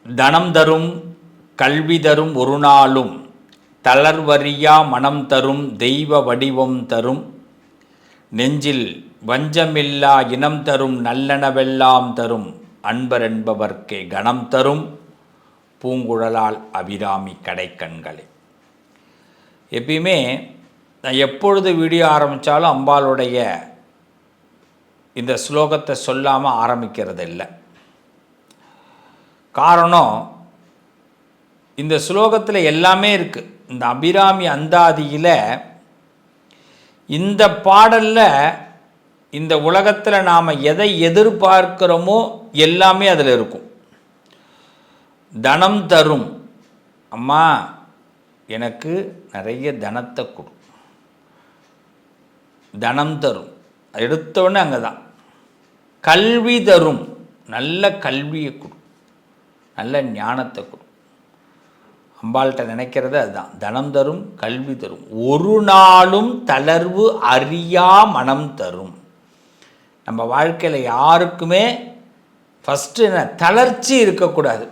தனம் தரும் கல்வி தரும் ஒரு நாளும் தளர்வறியா மனம் தரும் தெய்வ வடிவம் தரும் நெஞ்சில் வஞ்சமில்லா இனம் தரும் நல்லனவெல்லாம் தரும் அன்பர் என்பவர்க்கே கணம் தரும் பூங்குழலால் அபிராமி கடைக்கண்களே. எப்பயுமே நான் எப்பொழுது வீடியோ ஆரம்பித்தாலும் அம்பாளுடைய இந்த ஸ்லோகத்தை சொல்லாமல் ஆரம்பிக்கிறது இல்லை. காரணம், இந்த ஸ்லோகத்தில் எல்லாமே இருக்குது. இந்த அபிராமி அந்தாதியில் இந்த பாடலில் இந்த உலகத்தில் நாம் எதை எதிர்பார்க்கிறோமோ எல்லாமே அதில் இருக்கும். தனம் தரும், அம்மா எனக்கு நிறைய தனத்தை கொடு, தனம் தரும், எடுத்தோடனே அங்கே தான். கல்வி தரும், நல்ல கல்வியை கொடு, நல்ல ஞானத்தை கொடு. அம்பாள்கிட்ட நினைக்கிறது அதுதான். தனம் தரும் கல்வி தரும் ஒரு நாளும் தளர்வு அறியா மனம் தரும். நம்ம வாழ்க்கையில் யாருக்குமே ஃபஸ்ட்டு என்ன, தளர்ச்சி இருக்கக்கூடாது.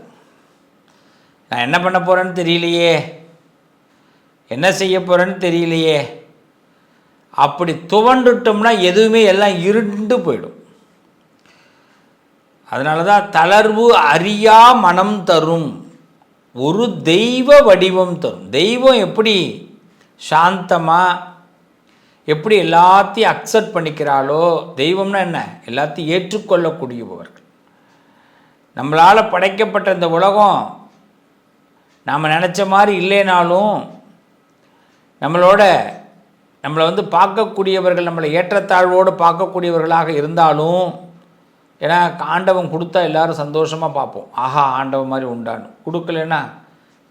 நான் என்ன பண்ண போகிறேன்னு தெரியலையே, என்ன செய்ய போகிறேன்னு தெரியலையே, அப்படி துவண்டுட்டோம்னா எதுவுமே எல்லாம் இருண்டு போயிடும். அதனால தான் தளர்வு அறியா மனம் தரும், ஒரு தெய்வ வடிவம் தரும். தெய்வம் எப்படி சாந்தமாக எப்படி எல்லாத்தையும் அக்செப்ட் பண்ணிக்கிறாளோ, தெய்வம்னா என்ன, எல்லாத்தையும் ஏற்றுக்கொள்ளக்கூடியவர்கள். நம்மளால் படைக்கப்பட்ட இந்த உலகம் நாம் நினச்ச மாதிரி இல்லைனாலும், நம்மளை பார்க்கக்கூடியவர்கள் நம்மளை ஏற்றத்தாழ்வோடு பார்க்கக்கூடியவர்களாக இருந்தாலும், ஏன்னா ஆண்டவன் கொடுத்தா எல்லோரும் சந்தோஷமாக பார்ப்போம், ஆஹா ஆண்டவன் மாதிரி உண்டான்னு. கொடுக்கலன்னா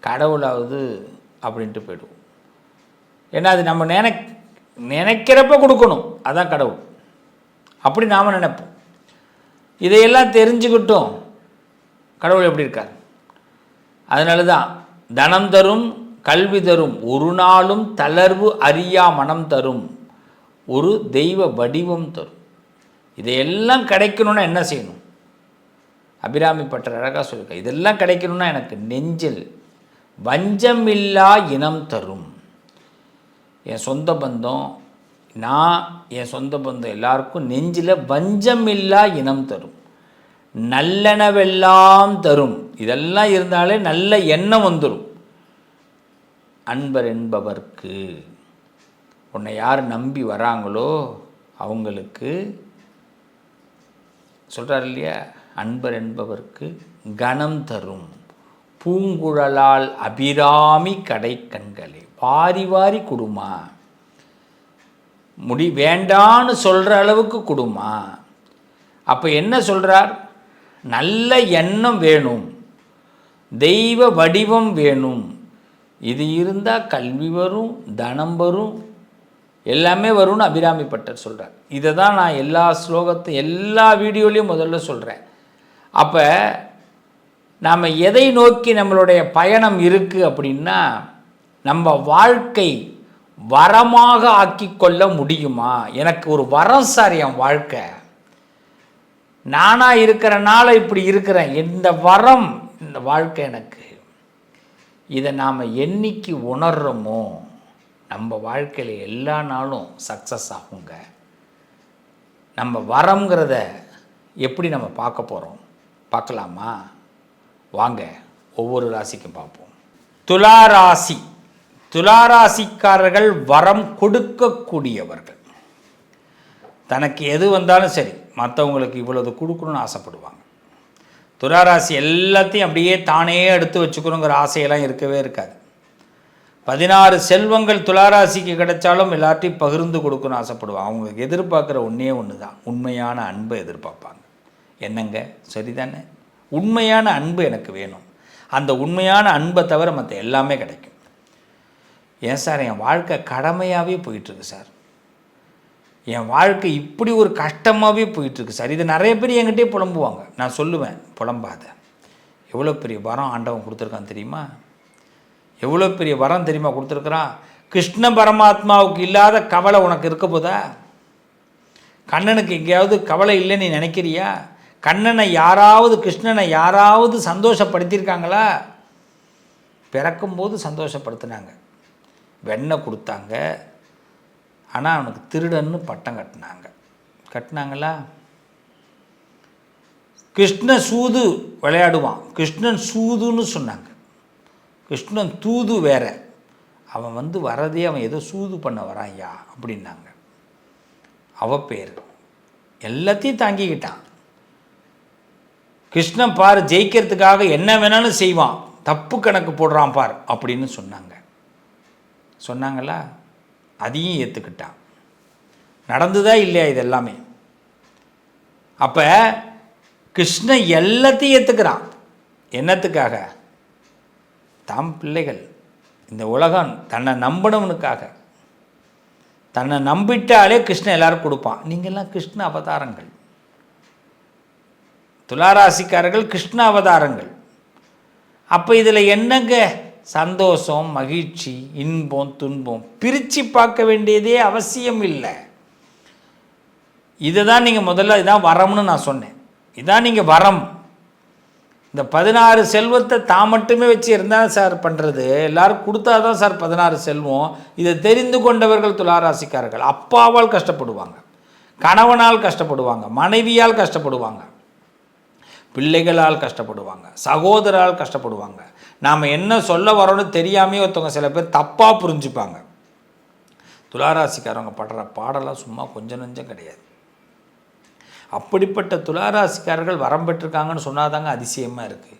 கடவுளாவது அப்படின்ட்டு போய்டுவோம். ஏன்னா அது நம்ம நினைக்கிறப்ப கொடுக்கணும், அதான் கடவுள், அப்படி நாம் நினைப்போம். இதையெல்லாம் தெரிஞ்சுக்கிட்டோம் கடவுள் எப்படி இருக்கார். அதனால தான் தனம் தரும் கல்வி தரும் ஒரு நாளும் தளர்வு அறியா மனம் தரும் ஒரு தெய்வ வடிவம் தரும். இதையெல்லாம் கிடைக்கணும்னா என்ன செய்யணும்? அபிராமி பட்டர் அழகாக சொல்லியிருக்க, இதெல்லாம் கிடைக்கணும்னா எனக்கு நெஞ்சில் வஞ்சமில்லா இனம் தரும். என் சொந்த பந்தம், என் சொந்த பந்தம் எல்லாருக்கும் நெஞ்சில் வஞ்சமில்லா இனம் தரும், நல்லெனவெல்லாம் தரும். இதெல்லாம் இருந்தாலே நல்ல எண்ணம் வந்துடும். அன்பர் என்பவர்க்கு, உன்னை யார் நம்பி வராங்களோ அவங்களுக்கு சொல்கிறார் இல்லையா, அன்பர் என்பவர்க்கு கணம் தரும் பூங்குழலால் அபிராமி கடைக்கண்களே. வாரி வாரி கொடுமா, வேண்டான்னு சொல்கிற அளவுக்கு கொடுமா. அப்போ என்ன சொல்கிறார், நல்ல எண்ணம் வேணும், தெய்வ வடிவம் வேணும். இது இருந்தால் கல்வி வரும், தனம் வரும், எல்லாமே வரும்னு அபிராமி பட்டர் சொல்கிறார். இதை தான் நான் எல்லா ஸ்லோகத்தையும் எல்லா வீடியோலையும் முதல்ல சொல்கிறேன். அப்போ நாம் எதை நோக்கி நம்மளுடைய பயணம் இருக்குது அப்படின்னா, நம்ம வாழ்க்கை வரமாக ஆக்கிக்கொள்ள முடியுமா? எனக்கு ஒரு வரம் சார், என் வாழ்க்கை நானாக இருக்கிறனால இப்படி இருக்கிறேன், இந்த வரம் இந்த வாழ்க்கை எனக்கு. இதை நாம் என்னைக்கு உணர்றோமோ நம்ம வாழ்க்கையில் எல்லா நாளும் சக்ஸஸ் ஆகுங்க. நம்ம வரம்ங்கிறத எப்படி நம்ம பார்க்க போகிறோம், பார்க்கலாமா? வாங்க ஒவ்வொரு ராசிக்கும் பார்ப்போம். துளாராசி, துளாராசிக்காரர்கள் வரம் கொடுக்கக்கூடியவர்கள். தனக்கு எது வந்தாலும் சரி மற்றவங்களுக்கு இவ்வளவு கொடுக்கணும்னு ஆசைப்படுவாங்க. துளாராசி எல்லாத்தையும் அப்படியே தானே எடுத்து வச்சுக்கணுங்கிற ஆசையெல்லாம் இருக்கவே இருக்காது. 16 செல்வங்கள் துளாராசிக்கு கிடைச்சாலும் எல்லாத்தையும் பகிர்ந்து கொடுக்கணும்னு ஆசைப்படுவாங்க. அவங்களுக்கு எதிர்பார்க்குற ஒன்றே ஒன்று தான், உண்மையான அன்பை எதிர்பார்ப்பாங்க. என்னங்க சரிதானே? உண்மையான அன்பு எனக்கு வேணும். அந்த உண்மையான அன்பை தவிர மற்ற எல்லாமே கிடைக்கும். ஏன் சார் என் வாழ்க்கை கடமையாகவே போயிட்டுருக்கு சார், என் வாழ்க்கை இப்படி ஒரு கஷ்டமாகவே போயிட்டுருக்கு சார், இது நிறைய பேர் என்கிட்டே புலம்புவாங்க. நான் சொல்லுவேன், புலம்பாத, எவ்வளோ பெரிய வரம் ஆண்டவன் கொடுத்துருக்கான் தெரியுமா? எவ்வளோ பெரிய வரம் தெரியுமா கொடுத்துருக்குறான்? கிருஷ்ண பரமாத்மாவுக்கு இல்லாத கவலை உனக்கு இருக்க போதா? கண்ணனுக்கு எங்கேயாவது கவலை இல்லைன்னு நீ நினைக்கிறியா? கண்ணனை யாராவது, கிருஷ்ணனை யாராவது சந்தோஷப்படுத்தியிருக்காங்களா? பிறக்கும்போது சந்தோஷப்படுத்தினாங்க, வெண்ணெய் கொடுத்தாங்க. ஆனால் அவனுக்கு திருடன்னு பட்டம் கட்டினாங்களா? கிருஷ்ண சூது விளையாடுவான், கிருஷ்ணன் சூதுன்னு சொன்னாங்க. கிருஷ்ணன் தூது வேற, அவன் வரதே அவன் ஏதோ சூது பண்ண வரான் ஐயா அப்படின்னாங்க. பேர் எல்லாத்தையும் தாங்கிக்கிட்டான். கிருஷ்ணன் பார் ஜெயிக்கிறதுக்காக என்ன வேணாலும் செய்வான், தப்பு கணக்கு போடுறான் பார் அப்படின்னு சொன்னாங்களா? அதையும் ஏற்றுக்கிட்டான். நடந்துதா இல்லையா இது எல்லாமே? அப்போ கிருஷ்ணன் எல்லாத்தையும் ஏற்றுக்கிறான். என்னத்துக்காக? தாம் பிள்ளைகள், இந்த உலகம் தன்னை நம்பணுவனுக்காக. தன்னை நம்பிட்டாலே கிருஷ்ணன் எல்லாரும் கொடுப்பான். நீங்கள்லாம் கிருஷ்ண அவதாரங்கள், துளாராசிக்காரர்கள் கிருஷ்ண அவதாரங்கள். அப்போ இதில் என்னங்க சந்தோஷம், மகிழ்ச்சி, இன்பம், துன்பம் பிரித்து பார்க்க வேண்டியதே அவசியம் இல்லை. இதை தான் நீங்கள் முதல்ல இதான் வரம்னு நான் சொன்னேன். இதான் நீங்கள் வரம். இந்த 16 செல்வத்தை தான் மட்டுமே வச்சு இருந்தால் சார் பண்ணுறது, எல்லோரும் கொடுத்தா தான் சார் 16 செல்வம். இதை தெரிந்து கொண்டவர்கள் துளாராசிக்காரர்கள் அப்பாவால் கஷ்டப்படுவாங்க, கணவனால் கஷ்டப்படுவாங்க, மனைவியால் கஷ்டப்படுவாங்க, பிள்ளைகளால் கஷ்டப்படுவாங்க, சகோதரால் கஷ்டப்படுவாங்க. நாம் என்ன சொல்ல வரோன்னு தெரியாமே ஒருத்தவங்க சில பேர் தப்பாக புரிஞ்சுப்பாங்க. துளாராசிக்காரவங்க படுற பாடலாம் சும்மா கொஞ்சம் நஞ்சம் கிடையாது. அப்படிப்பட்ட துளாராசிக்காரர்கள் வரம் பெற்றிருக்காங்கன்னு சொன்னாதாங்க அதிசயமாக இருக்குது.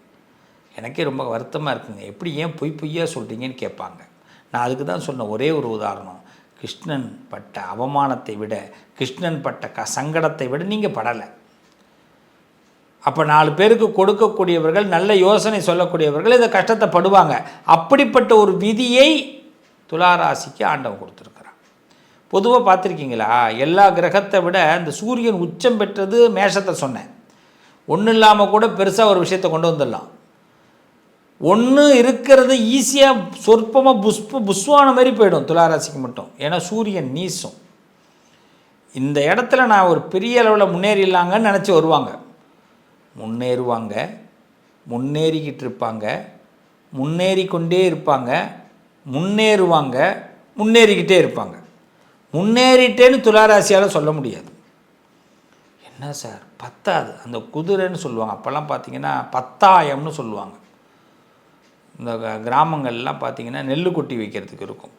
எனக்கே ரொம்ப வருத்தமாக இருக்குங்க. எப்படி ஏன் பொய்யா சொல்கிறீங்கன்னு கேட்பாங்க. நான் அதுக்கு தான் சொன்ன ஒரே ஒரு உதாரணம், கிருஷ்ணன் பட்ட அவமானத்தை விட, கிருஷ்ணன் பட்ட சங்கடத்தை விட நீங்கள் படலை. அப்போ 4 பேருக்கு கொடுக்கக்கூடியவர்கள், நல்ல யோசனை சொல்லக்கூடியவர்கள் இந்த கஷ்டத்தை படுவாங்க. அப்படிப்பட்ட ஒரு விதியை துளாராசிக்கு ஆண்டவன் கொடுத்துருக்கிறான். பொதுவாக பார்த்துருக்கீங்களா, எல்லா கிரகத்தை விட இந்த சூரியன் உச்சம் பெற்றது மேஷத்தை சொன்னேன். ஒன்றும் இல்லாமல் கூட பெருசாக ஒரு விஷயத்தை கொண்டு வந்துடலாம். ஒன்று இருக்கிறது ஈஸியாக சொற்பமாக புஷ்வான மாதிரி போயிடும் துளாராசிக்கு மட்டும். ஏன்னா சூரியன் நீசம். இந்த இடத்துல நான் ஒரு பெரிய அளவில் முன்னேறிடலாங்கன்னு நினச்சி வருவாங்க, முன்னேறுவாங்க, முன்னேறிக்கிட்டு இருப்பாங்க, முன்னேறி கொண்டே இருப்பாங்க, முன்னேறுவாங்க, முன்னேறிக்கிட்டே இருப்பாங்க. முன்னேறிட்டேன்னு துளாராசியால் சொல்ல முடியாது. என்ன சார் பத்தாது, அந்த குதிரைன்னு சொல்லுவாங்க. அப்போல்லாம் பார்த்திங்கன்னா பத்தாயம்னு சொல்லுவாங்க. இந்த கிராமங்கள்லாம் பார்த்திங்கன்னா நெல் கொட்டி வைக்கிறதுக்கு இருக்கும்.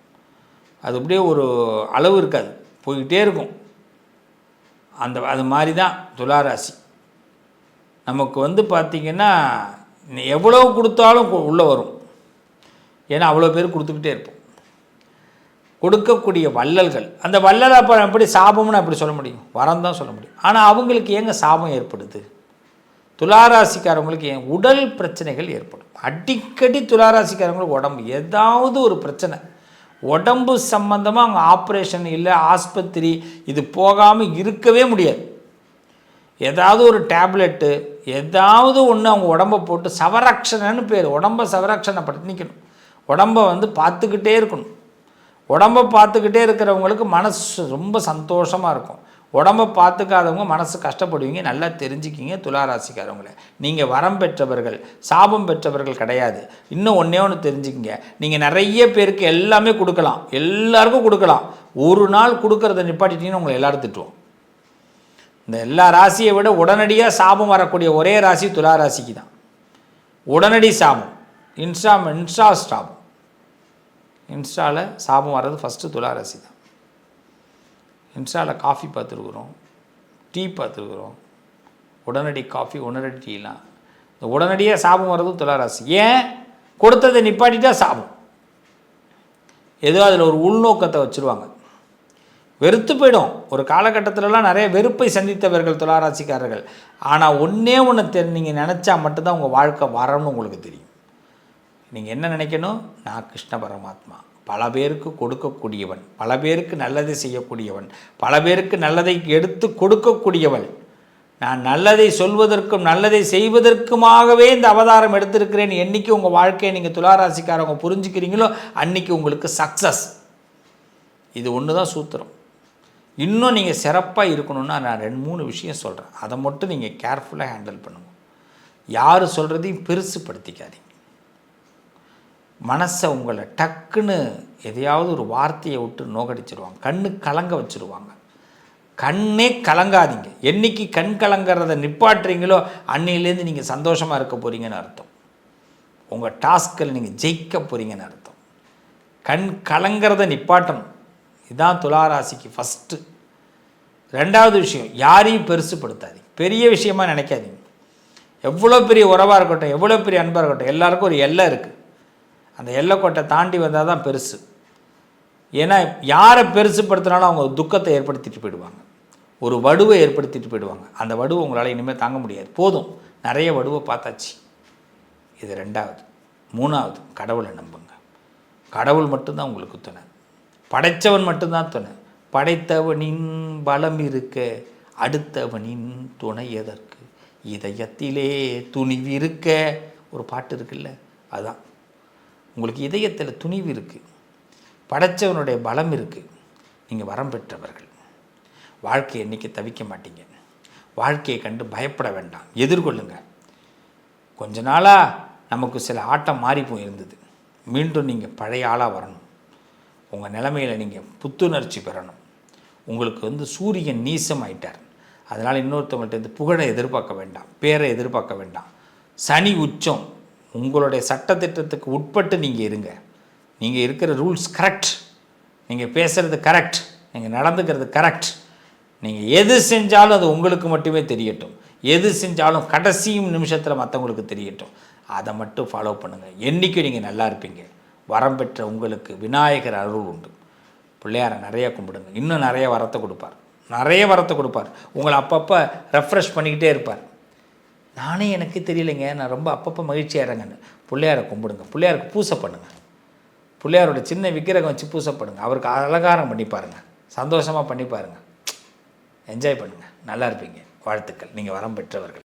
அது அப்படியே ஒரு அளவு இருக்காது, போய்கிட்டே இருக்கும். அது மாதிரி தான் துளாராசி. நமக்கு பார்த்திங்கன்னா எவ்வளோ கொடுத்தாலும் உள்ளே வரும். ஏன்னா அவ்வளோ பேர் கொடுத்துக்கிட்டே இருப்போம். கொடுக்கக்கூடிய வள்ளல்கள், அந்த வள்ளல் அப்போ எப்படி சாபம்னு அப்படி சொல்ல முடியும்? வரம் தான் சொல்ல முடியும். ஆனால் அவங்களுக்கு ஏங்க சாபம் ஏற்படுது? துளாராசிக்காரவங்களுக்கு ஏன் உடல் பிரச்சனைகள் ஏற்படும்? அடிக்கடி துளாராசிக்காரவங்களுக்கு உடம்பு ஏதாவது ஒரு பிரச்சனை, உடம்பு சம்பந்தமாக அவங்க ஆப்ரேஷன் இல்லை ஆஸ்பத்திரி இது போகாமல் இருக்கவே முடியாது. ஏதாவது ஒரு டேப்லெட்டு ஏதாவது ஒன்று அவங்க உடம்பை போட்டு சவரக்ஷணன்னு பேர், உடம்பை சவரக்ஷணப்படுத்திக்கணும். உடம்பை பார்த்துக்கிட்டே இருக்கணும். உடம்பை பார்த்துக்கிட்டே இருக்கிறவங்களுக்கு மனசு ரொம்ப சந்தோஷமாக இருக்கும். உடம்பை பார்த்துக்காதவங்க மனசு கஷ்டப்படுவீங்க. நல்லா தெரிஞ்சுக்கிங்க துளாராசிக்காரவங்களை. நீங்கள் வரம் பெற்றவர்கள், சாபம் பெற்றவர்கள் கிடையாது. இன்னும் ஒன்று தெரிஞ்சுக்கிங்க, நீங்கள் நிறைய பேருக்கு எல்லாமே கொடுக்கலாம், எல்லாருக்கும் கொடுக்கலாம். ஒரு நாள் கொடுக்கறத நிப்பாட்டிட்டீங்கன்னு உங்களை எல்லோரும் திட்டுவோம். இந்த எல்லா ராசியை விட உடனடியாக சாபம் வரக்கூடிய ஒரே ராசி துளாராசிக்கு தான். உடனடி சாபம், இன்ஸ்டா சாபம். இன்ஸ்டாவில் சாபம் வர்றது ஃபஸ்ட்டு துளாராசி தான். இன்ஸ்டாவில் காஃபி பார்த்துருக்குறோம், டீ பார்த்துருக்குறோம். உடனடி காஃபி, உடனடி டீலாம் இந்த உடனடியாக சாபம் வர்றது துளாராசி. ஏன்? கொடுத்ததை நிப்பாட்டிட்டா சாபம். ஏதோ அதில் ஒரு உள்நோக்கத்தை வச்சுருவாங்க, வெறுத்து போயிடும். ஒரு காலகட்டத்திலலாம் நிறைய வெறுப்பை சந்தித்தவர்கள் துளாராசிக்காரர்கள். ஆனால் ஒன்று நீங்கள் நினச்சா மட்டும்தான் உங்கள் வாழ்க்கை வரணும்னு உங்களுக்கு தெரியும். நீங்கள் என்ன நினைக்கணும்? நான் கிருஷ்ண பரமாத்மா, பல பேருக்கு கொடுக்கக்கூடியவன், பல பேருக்கு நல்லதை செய்யக்கூடியவன், பல பேருக்கு நல்லதை எடுத்து கொடுக்கக்கூடியவன். நான் நல்லதை சொல்வதற்கும் நல்லதை செய்வதற்குமாகவே இந்த அவதாரம் எடுத்திருக்கிறேன். என்றைக்கு உங்கள் வாழ்க்கையை நீங்கள் துளாராசிக்காரவங்க புரிஞ்சுக்கிறீங்களோ அன்றைக்கி உங்களுக்கு சக்ஸஸ். இது ஒன்று தான் சூத்திரம். இன்னும் நீங்கள் சிறப்பாக இருக்கணும்னா நான் 2-3 விஷயம் சொல்கிறேன். அதை மட்டும் நீங்கள் கேர்ஃபுல்லாக ஹேண்டில் பண்ணுங்க. யார் சொல்கிறதையும் பெருசுப்படுத்திக்காதீங்க. மனசை உங்களை டக்குன்னு எதையாவது ஒரு வார்த்தையை விட்டு நோகடிச்சிடுவாங்க, கண்ணு கலங்க வச்சுருவாங்க. கண்ணே கலங்காதீங்க. என்றைக்கு கண் கலங்கிறத நிப்பாட்டுறீங்களோ அன்னையிலேருந்து நீங்கள் சந்தோஷமாக இருக்க போகிறீங்கன்னு அர்த்தம். உங்கள் டாஸ்கில் நீங்கள் ஜெயிக்க போகிறீங்கன்னு அர்த்தம். கண் கலங்கிறத நிப்பாட்டணும். இதுதான் துளாராசிக்கு ஃபஸ்ட்டு. 2வது விஷயம், யாரையும் பெருசுப்படுத்தாதீங்க, பெரிய விஷயமாக நினைக்காதீங்க. எவ்வளோ பெரிய உறவாக இருக்கட்டும், எவ்வளோ பெரிய அன்பாக இருக்கட்டும், எல்லாருக்கும் ஒரு எல்லை இருக்குது. அந்த எல்லைக்கோட்டை தாண்டி வந்தால் தான் பெருசு. ஏன்னா யாரை பெருசுப்படுத்தினாலும் அவங்க துக்கத்தை ஏற்படுத்திட்டு போயிடுவாங்க, ஒரு வடுவை ஏற்படுத்திட்டு போயிடுவாங்க. அந்த வடுவை உங்களால் இனிமேல் தாங்க முடியாது. போதும், நிறைய வடுவை பார்த்தாச்சு. இது 2வது. 3வது, கடவுளை நம்புங்க. கடவுள் மட்டும்தான் உங்களுக்கு துணை, படைத்தவன் மட்டும்தான் துணை. படைத்தவனின் பலம் இருக்க அடுத்தவனின் துணை எதற்கு, இதயத்திலே துணிவு இருக்க ஒரு பாட்டு இருக்குல்ல, அதுதான். உங்களுக்கு இதயத்தில் துணிவு இருக்குது, படைத்தவனுடைய பலம் இருக்குது, நீங்கள் வரம் பெற்றவர்கள். வாழ்க்கையை என்றைக்கு தவிக்க மாட்டீங்க. வாழ்க்கையை கண்டு பயப்பட வேண்டாம், எதிர்கொள்ளுங்க. கொஞ்ச நாளாக நமக்கு சில ஆட்டம் மாறி போயிருந்தது. மீண்டும் நீங்கள் பழைய ஆளாக வரணும். உங்கள் நிலைமையில் நீங்கள் புத்துணர்ச்சி பெறணும். உங்களுக்கு சூரியன் நீசம் ஆயிட்டார். அதனால் இன்னொருத்தவங்கள்ட்ட புகழை எதிர்பார்க்க வேண்டாம், பேரை எதிர்பார்க்க வேண்டாம். சனி உச்சம். உங்களுடைய சட்டத்திட்டத்துக்கு உட்பட்டு நீங்கள் இருங்க. நீங்கள் இருக்கிற ரூல்ஸ் கரெக்ட், நீங்கள் பேசுகிறது கரெக்ட், நீங்கள் நடந்துக்கிறது கரெக்ட். நீங்கள் எது செஞ்சாலும் அது உங்களுக்கு மட்டுமே தெரியட்டும். எது செஞ்சாலும் கடைசி நிமிஷத்தில் மற்றவங்களுக்கு தெரியட்டும். அதை மட்டும் ஃபாலோ பண்ணுங்கள். என்றைக்கும் நீங்கள் நல்லா இருப்பீங்க. வரம் பெற்ற உங்களுக்கு விநாயகர் அருள் உண்டு. பிள்ளையாரை நிறையா கும்பிடுங்க. இன்னும் நிறைய வரத்தை கொடுப்பார், நிறைய வரத்தை கொடுப்பார். உங்களை அப்பப்போ ரெஃப்ரெஷ் பண்ணிக்கிட்டே இருப்பார். நானே எனக்கு தெரியலைங்க, நான் ரொம்ப அப்பப்போ மகிழ்ச்சியாக இருங்கன்னு பிள்ளையாரை கும்பிடுங்க. பிள்ளையாருக்கு பூசை பண்ணுங்கள். பிள்ளையாரோட சின்ன விக்கிரகம் வச்சு பூசை பண்ணுங்கள். அவருக்கு அலங்காரம் பண்ணி பாருங்கள், சந்தோஷமாக பண்ணி பாருங்கள், என்ஜாய் பண்ணுங்கள், நல்லா இருப்பீங்க. வாழ்த்துக்கள். நீங்கள் வரம் பெற்றவர்கள்.